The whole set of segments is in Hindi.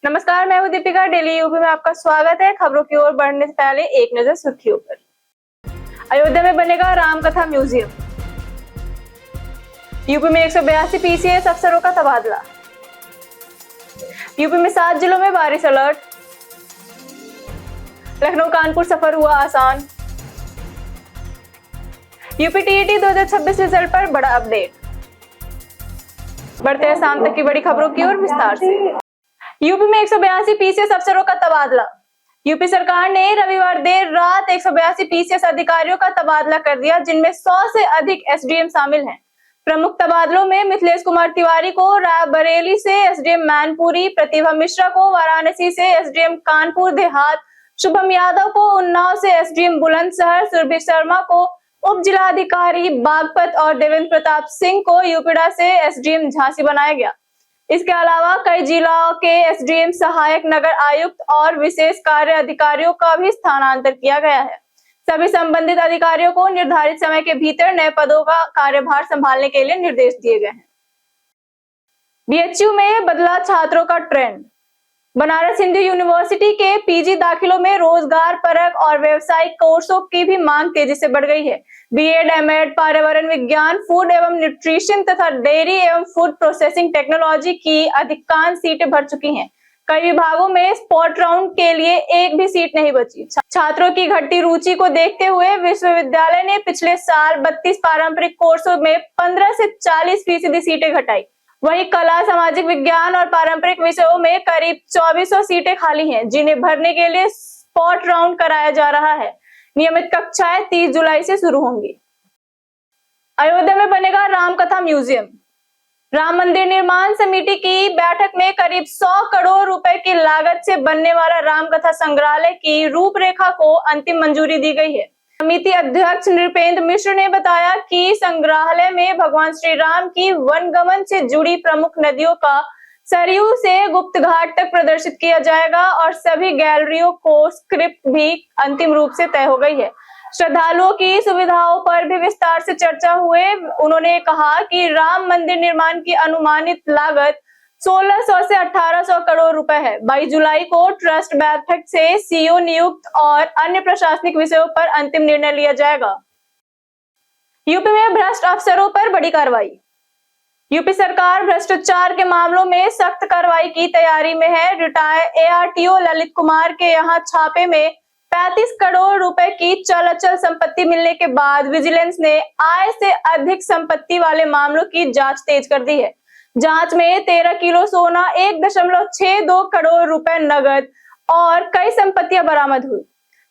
नमस्कार, मैं हूं दीपिका। डेली यूपी में आपका स्वागत है। खबरों की ओर बढ़ने से पहले एक नजर सुर्खियों पर। अयोध्या में बनेगा रामकथा म्यूजियम। यूपी में 182 पीसीएस अफसरों का तबादला। यूपी में 7 जिलों में बारिश अलर्ट। लखनऊ कानपुर सफर हुआ आसान। यूपी टीईटी 2026 रिजल्ट पर बड़ा अपडेट। बढ़ते हैं शाम तक की बड़ी खबरों की ओर विस्तार से। यूपी में 182 पीसीएस अफसरों का तबादला। यूपी सरकार ने रविवार देर रात 182 पीसीएस अधिकारियों का तबादला कर दिया, जिनमें 100 से अधिक एसडीएम शामिल हैं। प्रमुख तबादलों में मिथिलेश कुमार तिवारी को रायबरेली से एसडीएम मैनपुरी, प्रतिभा मिश्रा को वाराणसी से एसडीएम कानपुर देहात, शुभम यादव को उन्नाव से एसडीएम बुलंदशहर, सुरभि शर्मा को उप जिलाधिकारी बागपत और देवेंद्र प्रताप सिंह को यूपीडा से एसडीएम झांसी बनाया गया। इसके अलावा कई जिलों के एसडीएम, सहायक नगर आयुक्त और विशेष कार्य अधिकारियों का भी स्थानांतरण किया गया है। सभी संबंधित अधिकारियों को निर्धारित समय के भीतर नए पदों का कार्यभार संभालने के लिए निर्देश दिए गए हैं। बीएचयू में बदला छात्रों का ट्रेंड। बनारस हिंदू यूनिवर्सिटी के पीजी दाखिलों में रोजगार परक और व्यावसायिक कोर्सों की भी मांग तेजी से बढ़ गई है। बीएड, एमएड, पर्यावरण विज्ञान, फूड एवं न्यूट्रिशन तथा डेयरी एवं फूड प्रोसेसिंग टेक्नोलॉजी की अधिकांश सीटें भर चुकी हैं। कई विभागों में स्पॉट राउंड के लिए एक भी सीट नहीं बची। छात्रों की घटती रुचि को देखते हुए विश्वविद्यालय ने पिछले साल 32 पारंपरिक कोर्सों में 15 से 40% सीटें घटाई। वहीं कला, सामाजिक विज्ञान और पारंपरिक विषयों में करीब 2400 सीटें खाली हैं, जिन्हें भरने के लिए स्पॉट राउंड कराया जा रहा है। नियमित कक्षाएं 30 जुलाई से शुरू होंगी। अयोध्या में बनेगा रामकथा म्यूजियम। राम मंदिर निर्माण समिति की बैठक में करीब 100 करोड़ रुपए की लागत से बनने वाला रामकथा संग्रहालय की रूपरेखा को अंतिम मंजूरी दी गई है। समिति अध्यक्ष नृपेंद्र मिश्र ने बताया कि संग्रहालय में भगवान श्री राम की वनगमन से जुड़ी प्रमुख नदियों का सरयू से गुप्त घाट तक प्रदर्शित किया जाएगा और सभी गैलरियों को स्क्रिप्ट भी अंतिम रूप से तय हो गई है। श्रद्धालुओं की सुविधाओं पर भी विस्तार से चर्चा हुए। उन्होंने कहा कि राम मंदिर निर्माण की अनुमानित लागत 1600 से 1800 करोड़ रुपए है। 22 जुलाई को ट्रस्ट बैठक से सीईओ नियुक्त और अन्य प्रशासनिक विषयों पर अंतिम निर्णय लिया जाएगा। यूपी में भ्रष्ट अफसरों पर बड़ी कार्रवाई। यूपी सरकार भ्रष्टाचार के मामलों में सख्त कार्रवाई की तैयारी में है। रिटायर्ड एआरटीओ ललित कुमार के यहां छापे में 35 करोड़ रुपए की चल अचल संपत्ति मिलने के बाद विजिलेंस ने आय से अधिक संपत्ति वाले मामलों की जांच तेज कर दी है। जांच में 13 किलो सोना, 1.62 करोड़ रुपए नगद और कई संपत्तियां बरामद हुई।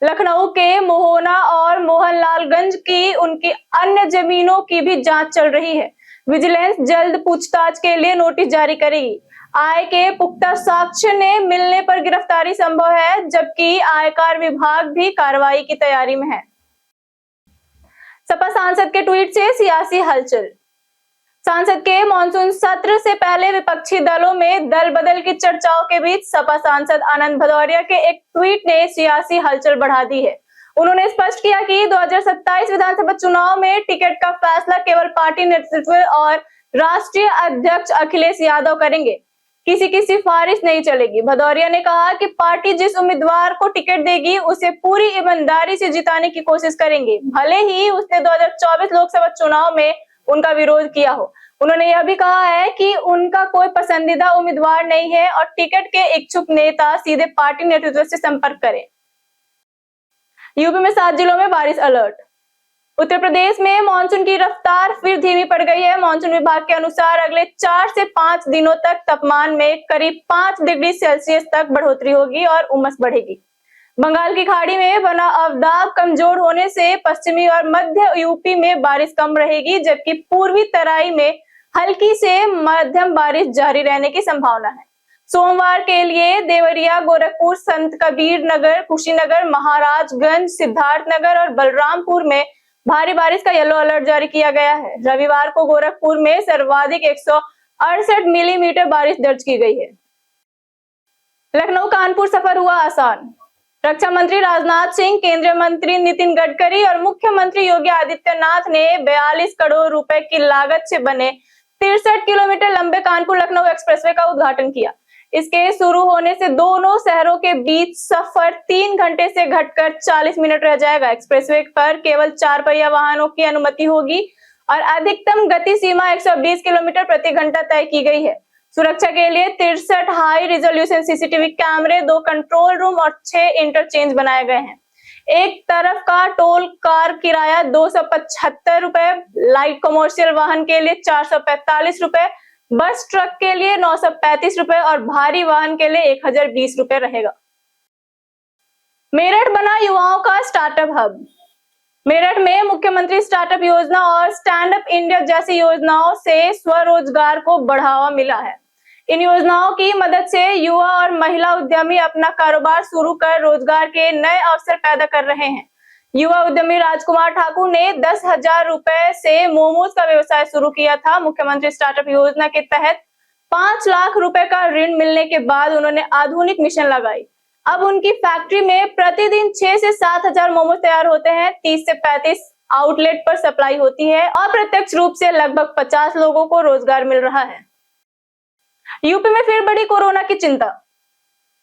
लखनऊ के मोहना और मोहनलालगंज की उनकी अन्य जमीनों की भी जांच चल रही है। विजिलेंस जल्द पूछताछ के लिए नोटिस जारी करेगी। आय के पुख्ता साक्ष्य ने मिलने पर गिरफ्तारी संभव है, जबकि आयकर विभाग भी कार्रवाई की तैयारी में है। सपा सांसद के ट्वीट से सियासी हलचल। संसद के मॉनसून सत्र से पहले विपक्षी दलों में दल बदल की चर्चाओं के बीच सपा सांसद आनंद भदौरिया के एक ट्वीट ने सियासी हलचल बढ़ा दी है। उन्होंने स्पष्ट किया कि 2027 विधानसभा चुनाव में टिकट का फैसला केवल पार्टी नेतृत्व और राष्ट्रीय अध्यक्ष अखिलेश यादव करेंगे, किसी की सिफारिश नहीं चलेगी। भदौरिया ने कहा कि पार्टी जिस उम्मीदवार को टिकट देगी उसे पूरी ईमानदारी से जिताने की कोशिश करेंगे, भले ही उसने 2024 लोकसभा चुनाव में उनका विरोध किया हो। उन्होंने यह भी कहा है कि उनका कोई पसंदीदा उम्मीदवार नहीं है और टिकट के इच्छुक नेता सीधे पार्टी नेतृत्व से संपर्क करें। यूपी में 7 जिलों में बारिश अलर्ट। उत्तर प्रदेश में मानसून की रफ्तार फिर धीमी पड़ गई है। मानसून विभाग के अनुसार अगले 4 से 5 दिनों तक तापमान में करीब 5 डिग्री सेल्सियस तक बढ़ोतरी होगी और उमस बढ़ेगी। बंगाल की खाड़ी में बना अवदाब कमजोर होने से पश्चिमी और मध्य यूपी में बारिश कम रहेगी, जबकि पूर्वी तराई में हल्की से मध्यम बारिश जारी रहने की संभावना है। सोमवार के लिए देवरिया, गोरखपुर, संत कबीर नगर, कुशीनगर, महाराजगंज, सिद्धार्थनगर और बलरामपुर में भारी बारिश का येलो अलर्ट जारी किया गया है। रविवार को गोरखपुर में सर्वाधिक 168 मिलीमीटर बारिश दर्ज की गई है। लखनऊ कानपुर सफर हुआ आसान। रक्षा मंत्री राजनाथ सिंह, केंद्रीय मंत्री नितिन गडकरी और मुख्यमंत्री योगी आदित्यनाथ ने 42 करोड़ रुपए की लागत से बने 63 किलोमीटर लंबे कानपुर लखनऊ एक्सप्रेसवे का उद्घाटन किया। इसके शुरू होने से दोनों शहरों के बीच सफर 3 घंटे से घटकर 40 मिनट रह जाएगा। एक्सप्रेसवे पर केवल 4 पहिया वाहनों की अनुमति होगी और अधिकतम गति सीमा 120 किलोमीटर प्रति घंटा तय की गई है। सुरक्षा के लिए 63 हाई रिजोल्यूशन सीसीटीवी कैमरे, 2 कंट्रोल रूम और 6 इंटरचेंज बनाए गए हैं। एक तरफ का टोल कार किराया 275 रुपए, लाइट कमर्शियल वाहन के लिए 445 रुपए, बस ट्रक के लिए 935 रुपए और भारी वाहन के लिए 1020 रुपए रहेगा। मेरठ बना युवाओं का स्टार्टअप हब। मेरठ में मुख्यमंत्री स्टार्टअप योजना और स्टैंड अप इंडिया जैसी योजनाओं से स्वरोजगार को बढ़ावा मिला है। इन योजनाओं की मदद से युवा और महिला उद्यमी अपना कारोबार शुरू कर रोजगार के नए अवसर पैदा कर रहे हैं। युवा उद्यमी राजकुमार ठाकुर ने 10,000 रुपए से मोमोज का व्यवसाय शुरू किया था। मुख्यमंत्री स्टार्टअप योजना के तहत 5 लाख रुपए का ऋण मिलने के बाद उन्होंने आधुनिक मिशन लगाई। अब उनकी फैक्ट्री में प्रतिदिन 6 से 7,000 मोमोज तैयार होते हैं। 30 से 35 आउटलेट पर सप्लाई होती है। अप्रत्यक्ष रूप से लगभग 50 लोगों को रोजगार मिल रहा है। यूपी में फिर बढ़ी कोरोना की चिंता।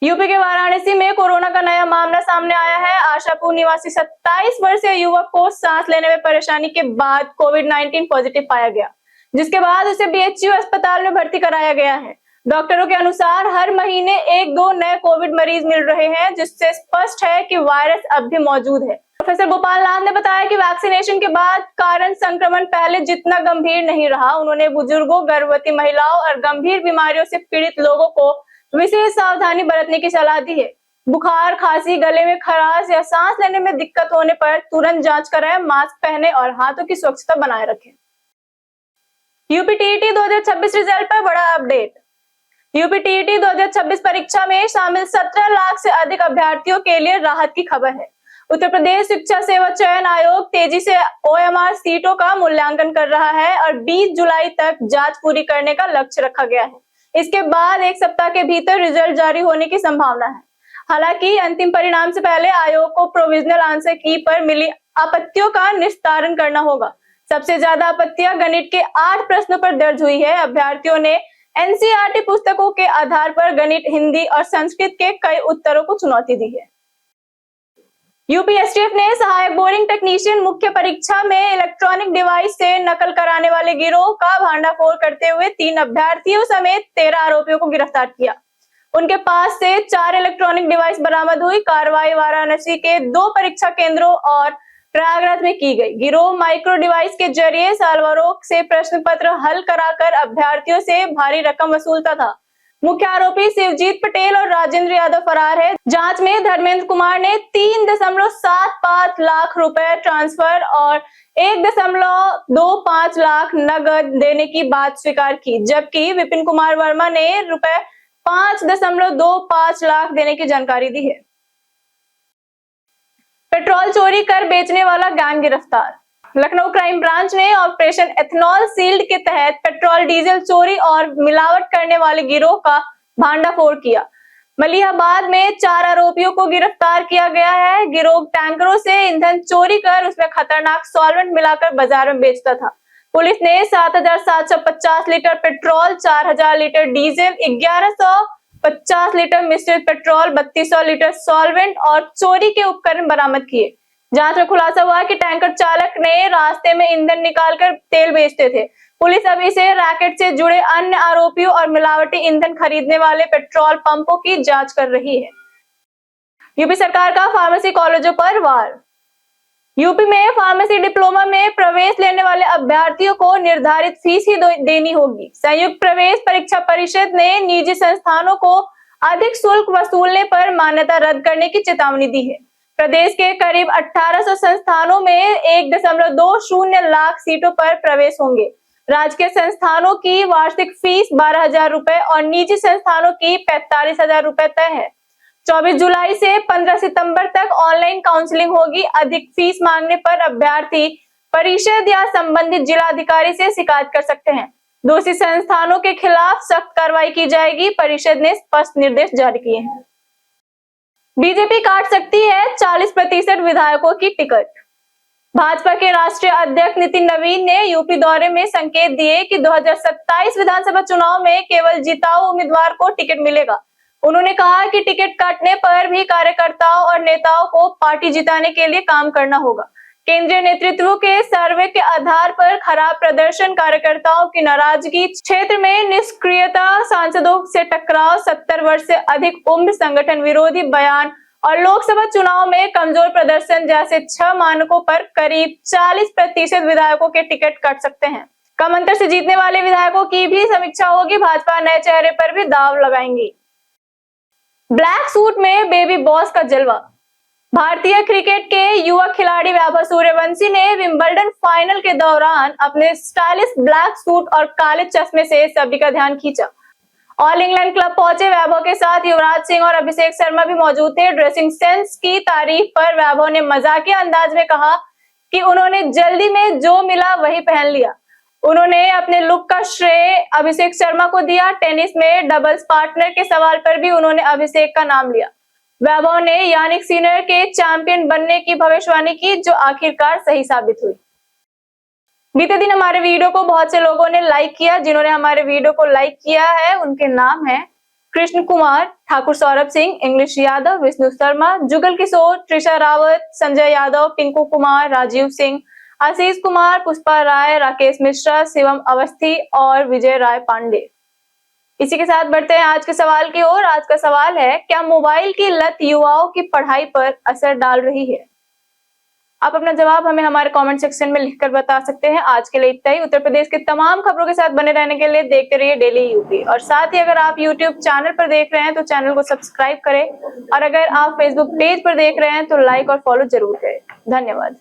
यूपी के वाराणसी में कोरोना का नया मामला सामने आया है। आशापुर निवासी 27 वर्षीय युवक को सांस लेने में परेशानी के बाद कोविड-19 पॉजिटिव पाया गया, जिसके बाद उसे बीएचयू अस्पताल में भर्ती कराया गया है। डॉक्टरों के अनुसार हर महीने 1-2 नए कोविड मरीज मिल रहे हैं, जिससे स्पष्ट है कि वायरस अब भी मौजूद है। प्रोफेसर गोपाल नाथ ने बताया कि वैक्सीनेशन के बाद कारण संक्रमण पहले जितना गंभीर नहीं रहा। उन्होंने बुजुर्गों, गर्भवती महिलाओं और गंभीर बीमारियों से पीड़ित लोगों को विशेष सावधानी बरतने की सलाह दी है। बुखार, खांसी, गले में खराश या सांस लेने में दिक्कत होने पर तुरंत जांच कराएं, मास्क पहने और हाथों की स्वच्छता बनाए रखें। यूपी टीईटी 2026 रिजल्ट पर बड़ा अपडेट। यूपी टीईटी 2026 परीक्षा में शामिल 17 लाख से अधिक अभ्यर्थियों के लिए राहत की खबर है। उत्तर प्रदेश शिक्षा सेवा चयन आयोग तेजी से ओएमआर सीटों का मूल्यांकन कर रहा है और 20 जुलाई तक जांच पूरी करने का लक्ष्य रखा गया है। इसके बाद 1 सप्ताह के भीतर रिजल्ट जारी होने की संभावना है। हालांकि अंतिम परिणाम से पहले आयोग को प्रोविजनल आंसर की पर मिली आपत्तियों का निस्तारण करना होगा। सबसे ज्यादा आपत्तियां गणित के 8 प्रश्नों पर दर्ज हुई है। अभ्यर्थियों ने एनसीईआरटी पुस्तकों के आधार पर गणित, हिंदी और संस्कृत के कई उत्तरों को चुनौती दी है। यूपी एसटीएफ ने सहायक बोरिंग टेक्नीशियन मुख्य परीक्षा में इलेक्ट्रॉनिक डिवाइस से नकल कराने वाले गिरोह का भांडाफोड़ करते हुए 3 अभ्यर्थियों समेत 13 आरोपियों को गिरफ्तार किया। उनके पास से 4 इलेक्ट्रॉनिक डिवाइस बरामद हुई। कार्रवाई वाराणसी के 2 परीक्षा केंद्रों और प्रयागराज में की गई। गिरोह माइक्रो डिवाइस के जरिए सालवारों से प्रश्न पत्र हल कराकर अभ्यर्थियों से भारी रकम वसूलता था। मुख्य आरोपी शिवजीत पटेल और राजेंद्र यादव फरार है। जांच में धर्मेंद्र कुमार ने 3.75 लाख रुपए ट्रांसफर और 1.25 लाख नगद देने की बात स्वीकार की, जबकि विपिन कुमार वर्मा ने रुपए 5.25 लाख देने की जानकारी दी है। पेट्रोल चोरी कर बेचने वाला गैंग गिरफ्तार। लखनऊ क्राइम ब्रांच ने ऑपरेशन एथनॉल सील्ड के तहत पेट्रोल डीजल चोरी और मिलावट करने वाले गिरोह का भांडाफोड़ किया। मलिहाबाद में 4 आरोपियों को गिरफ्तार किया गया है। गिरोह टैंकरों से ईंधन चोरी कर उसमें खतरनाक सॉल्वेंट मिलाकर बाजार में बेचता था। पुलिस ने 7,750 litre petrol, 4,000 litre diesel, 1,150 litre मिश्रित पेट्रोल, 3,200 लीटर सॉल्वेंट और चोरी के उपकरण बरामद किए। जांच में खुलासा हुआ कि टैंकर चालक ने रास्ते में ईंधन निकालकर तेल बेचते थे। पुलिस अब इसे रैकेट से जुड़े अन्य आरोपियों और मिलावटी ईंधन खरीदने वाले पेट्रोल पंपों की जांच कर रही है। यूपी सरकार का फार्मेसी कॉलेजों पर वार। यूपी में फार्मेसी डिप्लोमा में प्रवेश लेने वाले अभ्यर्थियों को निर्धारित फीस ही देनी होगी। संयुक्त प्रवेश परीक्षा परिषद ने निजी संस्थानों को अधिक शुल्क वसूलने पर मान्यता रद्द करने की चेतावनी दी है। प्रदेश के करीब 1800 संस्थानों में 1.20 लाख सीटों पर प्रवेश होंगे। राजकीय संस्थानों की वार्षिक फीस 12,000 रुपए और निजी संस्थानों की 45,000 रुपए तय है। 24 जुलाई से 15 सितंबर तक ऑनलाइन काउंसलिंग होगी। अधिक फीस मांगने पर अभ्यर्थी परिषद या संबंधित जिलाधिकारी से शिकायत कर सकते हैं। दोषी संस्थानों के खिलाफ सख्त कार्रवाई की जाएगी। परिषद ने स्पष्ट निर्देश जारी किए हैं। बीजेपी काट सकती है 40% विधायकों की टिकट। भाजपा के राष्ट्रीय अध्यक्ष नितिन नवीन ने यूपी दौरे में संकेत दिए कि 2027 विधानसभा चुनाव में केवल जिताऊ उम्मीदवार को टिकट मिलेगा। उन्होंने कहा कि टिकट काटने पर भी कार्यकर्ताओं और नेताओं को पार्टी जिताने के लिए काम करना होगा। केंद्रीय नेतृत्व के सर्वे के आधार पर खराब प्रदर्शन, कार्यकर्ताओं की नाराजगी, क्षेत्र में निष्क्रियता, सांसदों से टकराव, 70 वर्ष से अधिक उम्र, संगठन विरोधी बयान और लोकसभा चुनाव में कमजोर प्रदर्शन जैसे 6 मानकों पर करीब 40% विधायकों के टिकट कट सकते हैं। कम अंतर से जीतने वाले विधायकों की भी समीक्षा होगी। भाजपा नए चेहरे पर भी दांव लगाएंगी। ब्लैक सूट में बेबी बॉस का जलवा। भारतीय क्रिकेट के युवा खिलाड़ी वैभव सूर्यवंशी ने विंबलडन फाइनल के दौरान अपने स्टाइलिश ब्लैक सूट और काले चश्मे से सभी का ध्यान खींचा। ऑल इंग्लैंड क्लब पहुंचे वैभव के साथ युवराज सिंह और अभिषेक शर्मा भी मौजूद थे। ड्रेसिंग सेंस की तारीफ पर वैभव ने मजाकिया अंदाज में कहा कि उन्होंने जल्दी में जो मिला वही पहन लिया। उन्होंने अपने लुक का श्रेय अभिषेक शर्मा को दिया। टेनिस में डबल्स पार्टनर के सवाल पर भी उन्होंने अभिषेक का नाम लिया। वैभव ने यानिक सिनर के चैंपियन बनने की भविष्यवाणी की, जो आखिरकार सही साबित हुई। बीते दिन हमारे वीडियो को बहुत से लोगों ने लाइक किया। जिन्होंने हमारे वीडियो को लाइक किया है उनके नाम है कृष्ण कुमार, ठाकुर सौरभ सिंह, इंग्लिश यादव, विष्णु शर्मा, जुगल किशोर, त्रिशा रावत, संजय यादव, पिंकू कुमार, राजीव सिंह, आशीष कुमार, पुष्पा राय, राकेश मिश्रा, शिवम अवस्थी और विजय राय पांडे। इसी के साथ बढ़ते हैं आज के सवाल की ओर। आज का सवाल है, क्या मोबाइल की लत युवाओं की पढ़ाई पर असर डाल रही है? आप अपना जवाब हमें हमारे कमेंट सेक्शन में लिखकर बता सकते हैं। आज के लिए इतना ही। उत्तर प्रदेश के तमाम खबरों के साथ बने रहने के लिए देखते रहिए डेली यूपी। और साथ ही अगर आप यूट्यूब चैनल पर देख रहे हैं तो चैनल को सब्सक्राइब करें, और अगर आप फेसबुक पेज पर देख रहे हैं तो लाइक और फॉलो जरूर करें। धन्यवाद।